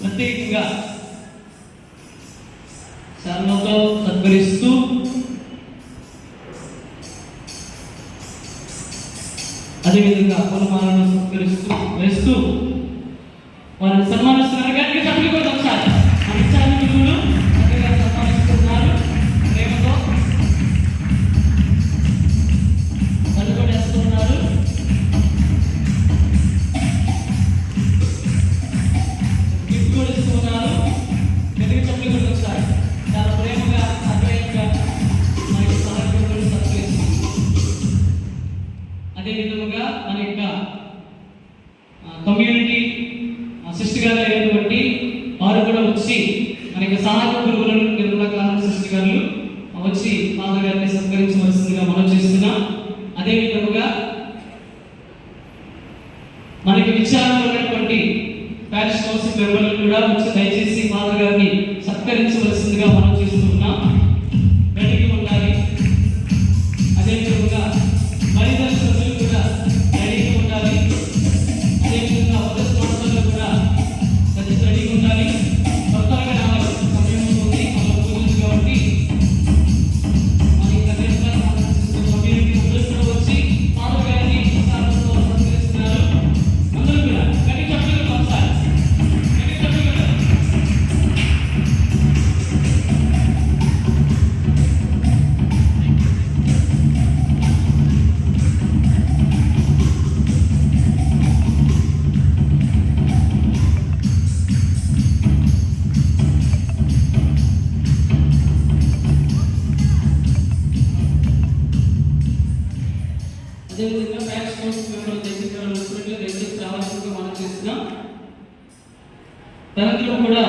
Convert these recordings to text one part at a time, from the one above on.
ప్రత్యేకంగా శాల్వాతో సత్కరిస్తూ అదేవిధంగా పూలమాలను సత్కరిస్తూ వేస్తూ వారిని సన్మానిస్తున్నారు. గట్టిగా చప్పట్లు కొడదాం సార్. అనిచారి గురువులు చక్కగా సన్మానిస్తున్నారు. ప్రేమతో కలుగొడేస్తున్నారు. గిఫ్ట్ కూడా ఇస్తున్నారు. గట్టిగా చప్పట్లు కొడదాం సార్. చాలా ప్రేమగా అద్వైతంగా మనకి సహాయకులు సత్కరిస్తున్నారు. అదేవిధంగా మన యొక్క కమ్యూనిటీ సిస్టర్ గారు అయినటువంటి వారు కూడా వచ్చి మనకి సహాయక గురువులను నిర్మలకాల సిస్టర్ గారు వచ్చి ఫాదర్ గారిని సత్కరించవలసిందిగా మనం చేస్తున్నాం. అదేవిధంగా మనకి విచారణలో ఉన్నటువంటి ప్యారిష్ కౌన్సిల్ మెంబర్లు కూడా వచ్చి దయచేసి ఫాదర్ గారిని సత్కరించవలసిందిగా మనం చేస్తున్నాం. రెడీగా ఉండాలి. అదేవిధంగా మహిళా సభ్యులు కూడా రెడీగా ఉండాలి. అదేవిధంగా మొదటి సంవత్సరంలో కూడా రెడీగా ఉండాలి. కొత్తగా రావాలి. సమయం ఉంది. అలా పోతుంది కాబట్టి మన యొక్క కమ్యూనిటీ అందరూ కూడా వచ్చి ఫాదర్ గారిని సారంతో సత్కరిస్తున్నారు. అందరూ కూడా గట్టి చప్పట్లు కొట్టాలి. గట్టి చప్పట్లు కొట్టాలి. అదేవిధంగా ప్యారిష్ కౌన్సిల్ మెంబర్లు దయచేసి రావాల్సిందిగా మనం చేస్తున్నాం. తరగతిలో కూడా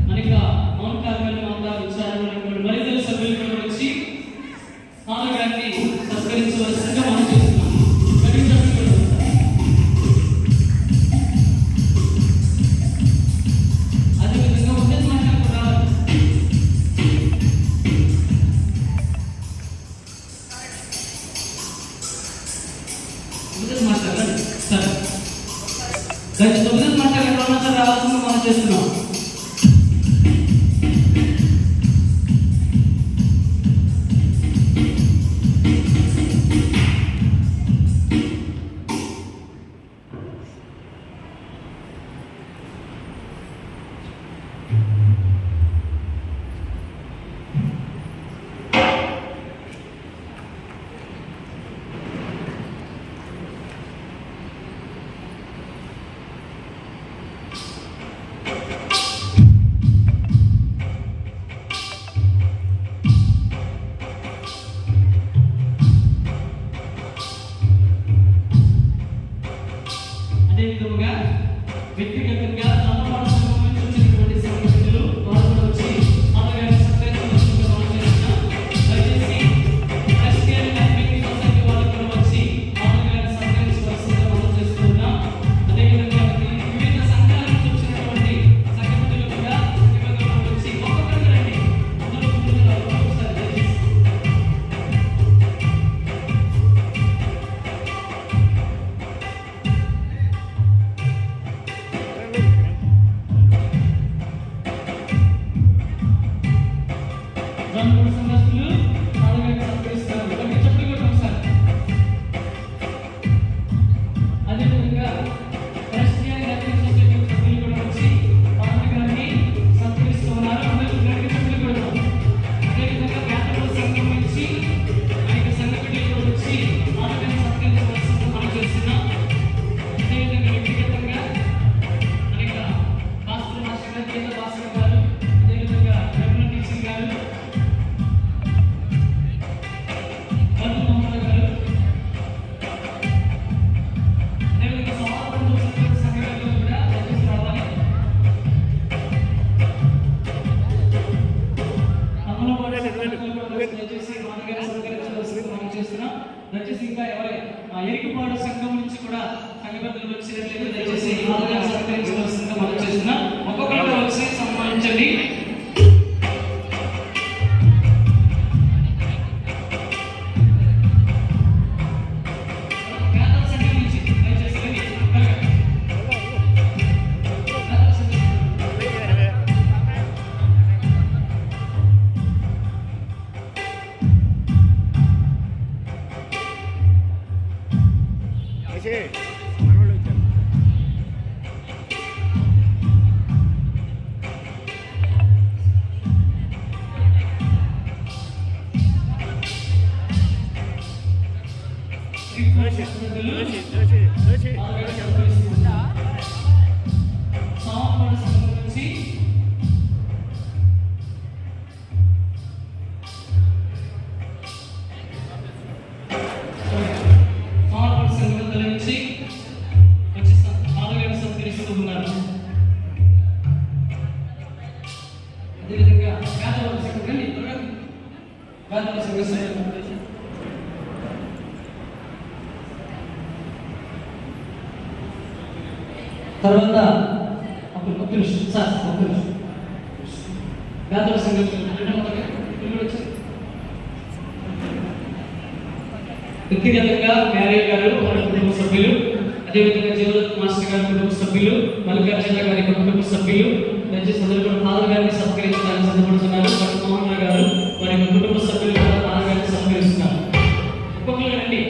మనకి మౌంట్ కార్మెల్ మాత విచారణలో మహిళల సభ్యులు కూడా వచ్చి ఫాదర్ గారిని సత్కరించవలసిందిగా మనం చేస్తున్నాం. అదేవిధంగా ఉన్నత మాటలు కూడా మాట్లాడాలి సార్. తొమ్మిది మాటలు ఎక్కడ ఉన్నా సార్ రావాల్సిందిగా మనం చేస్తున్నాం. అదేవిధంగా వ్యక్తిగతంగా నమ్మకాల సంఘం నుంచి వచ్చినటువంటి సంఘటనలు వారు కూడా వచ్చి ఫాదర్ గారిని సత్కరించవలసిందిగా మనం చేస్తున్నాం. దయచేసి క్రిస్టియన్ కమ్యూనిటీ సొసైటీ వాళ్ళు కూడా వచ్చి ఫాదర్ గారిని సత్కరించవలసిందిగా మనం చేస్తున్నాం. అదేవిధంగా వివిధ సంఘాల నుంచి వచ్చినటువంటి సంఘటనలు కూడా వచ్చి ఒక్కొక్కరు రండి. అందరూ ముందుగా ఒక్కొక్కసారి దయచేసి దయచేసి ఇంకా ఎవరి ఎరికపాడు సంఘం నుంచి కూడా సంఘబద్ధులు వచ్చినట్లయితే దయచేసి సహకరించవలసిందిగా మనం చేస్తున్నాం. ఒక్కొక్కరు వచ్చి సన్మానించండి. పేదవాళ్ళ సంఘం రండి త్వరగా పేదవాళ్ళ సంఘం తర్వాత ఒక్క నిమిషం సార్ ఒక్క నిమిషం పేదవాళ్ళ సంఘం వ్యక్తిగతంగా మ్యారేజ్ గారు వారి కుటుంబ సభ్యులు, అదేవిధంగా జీవదత్ మాస్టర్ గారి కుటుంబ సభ్యులు, మల్లికార్జున గారి కుటుంబ సభ్యులు దయచేసి అందరూ కూడా ఫాదర్ గారిని సత్కరించడానికి సిద్ధపడుతున్నారు. డాక్టర్ మోహన్ రావు గారు వారి కుటుంబ సభ్యులు కూడా ఫాదర్ గారిని సత్కరిస్తున్నారు. ఒక్కొక్కరు రండి.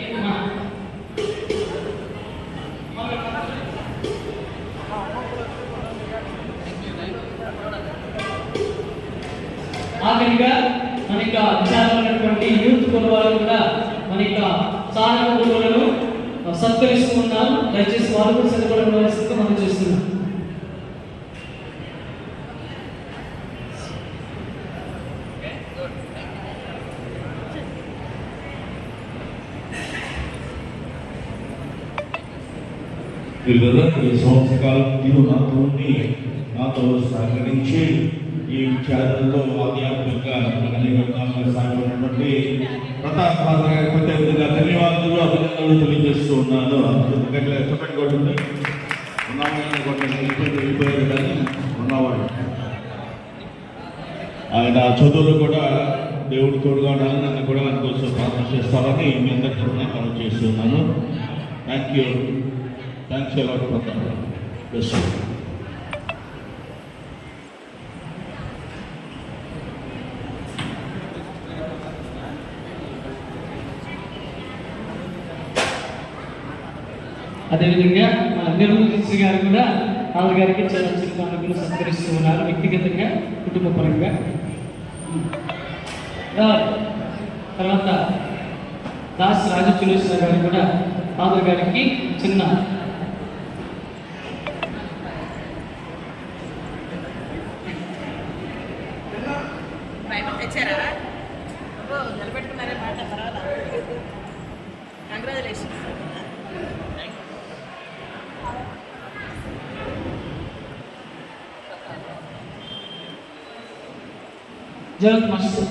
ఆఖరిగా మన యొక్క విచారమైనటువంటి యూత్ కులవాళ్ళు కూడా మన యొక్క సాధన గురువులను సత్కరిస్తూ ఉన్నారు. దయచేసి వారు కూడా సిద్ధపడవలసిందిగా మనం చేస్తున్నాం. ఈ సంవత్సరకాలం మీరు నాతో సహకరించి ఈ విచారణలో అధ్యాపకులుగా సాగినటువంటి ప్రతాప్ ఫాదర్ గారి ప్రత్యేకంగా ధన్యవాదాలు అభినందనలు తెలియజేస్తూ ఉన్నాను. చెప్పండి కొట్టండి ఉన్నవాడు ఆయన చదువులు కూడా దేవుడు తోడుగా ఉండాలని నన్ను కూడా అందుకోసం ప్రార్థన చేస్తారని మీ అందరి తరఫున మనం చేస్తున్నాను. Thank you. Thanks a lot Pratap. అదేవిధంగా మన నిర్మూలించి గారు కూడా ఫాదర్ గారికి చాలా చిన్న కానుకలు సత్కరిస్తూ ఉన్నారు వ్యక్తిగతంగా కుటుంబ పరంగా. తర్వాత దాస్ రాజచులేశ్వర గారు కూడా ఫాదర్ గారికి చిన్న నిలబెట్టుకున్నారే మాట తర్వాత కంగ్రాచులేషన్స్. జగత్ మాస్టర్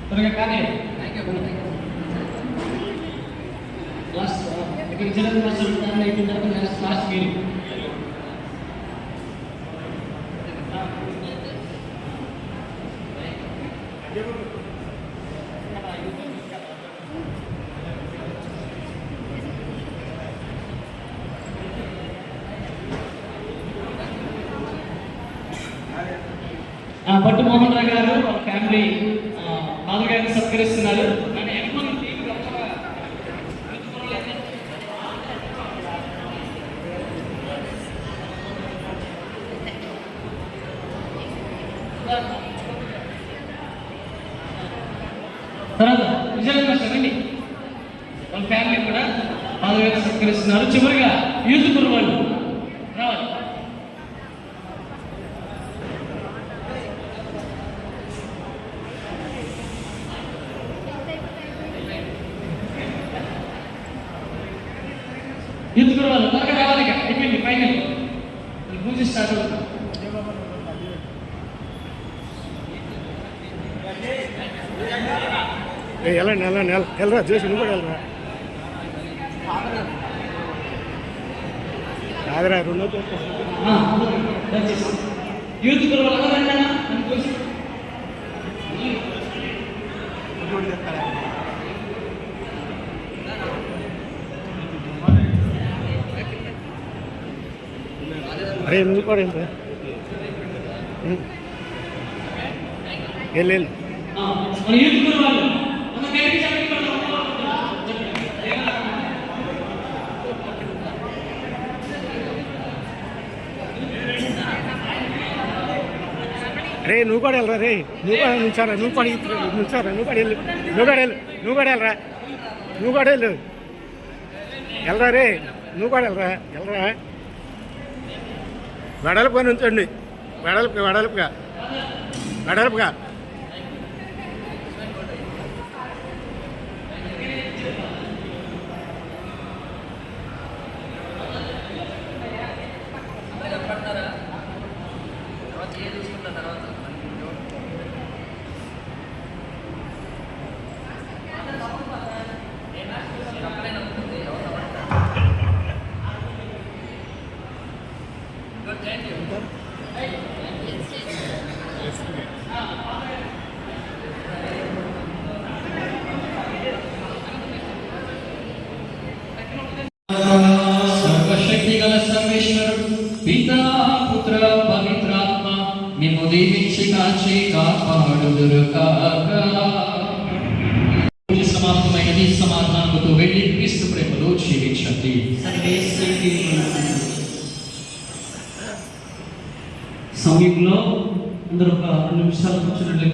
త్వరగా కానీ లాస్ట్ ఇక్కడ జగత్ మాస్టర్ అయిపోయిన తర్వాత లాస్ట్ మీరు పట్టు మోహన్ రావు గారు వాళ్ళ ఫ్యామిలీ ఫాదర్ గారిని సత్కరిస్తున్నారు. తర్వాత విజయలక్ష్మి రండి వాళ్ళ ఫ్యామిలీ కూడా ఫాదర్ గారిని సత్కరిస్తున్నారు. చివరిగా యూత్ గురు వాళ్ళు రావాలి. యూత్ గురు వాళ్ళు త్వరగా రావాలి. అయిపోయింది ఫైనల్ పూజ స్టార్ట్ అవుతుంది. వెళ్ళరా చేసి నువ్వు కూడా వెళ్ళరా కాదురా రెండో యూత్ గురు వాళ్ళు ఎవరైనా అరే నువ్వు కూడా వెళ్ళరా వెళ్ళు యూత్ గురు వాళ్ళు రే నువ్వు కూడా వెళ్ళరా రే నువ్వు కూడా నుంచారా నువ్వు కూడా నుంచారా నువ్వు కూడా వెళ్ళు నువ్వు కూడా వెళ్ళు నువ్వు కూడా వెళ్ళరా నువ్వు కూడా వెళ్ళు వెళ్ళరా రే నువ్వు కూడా వెళ్ళరా వెళ్ళరా వెడల్పుగా నుంచండి వెడల్పుగా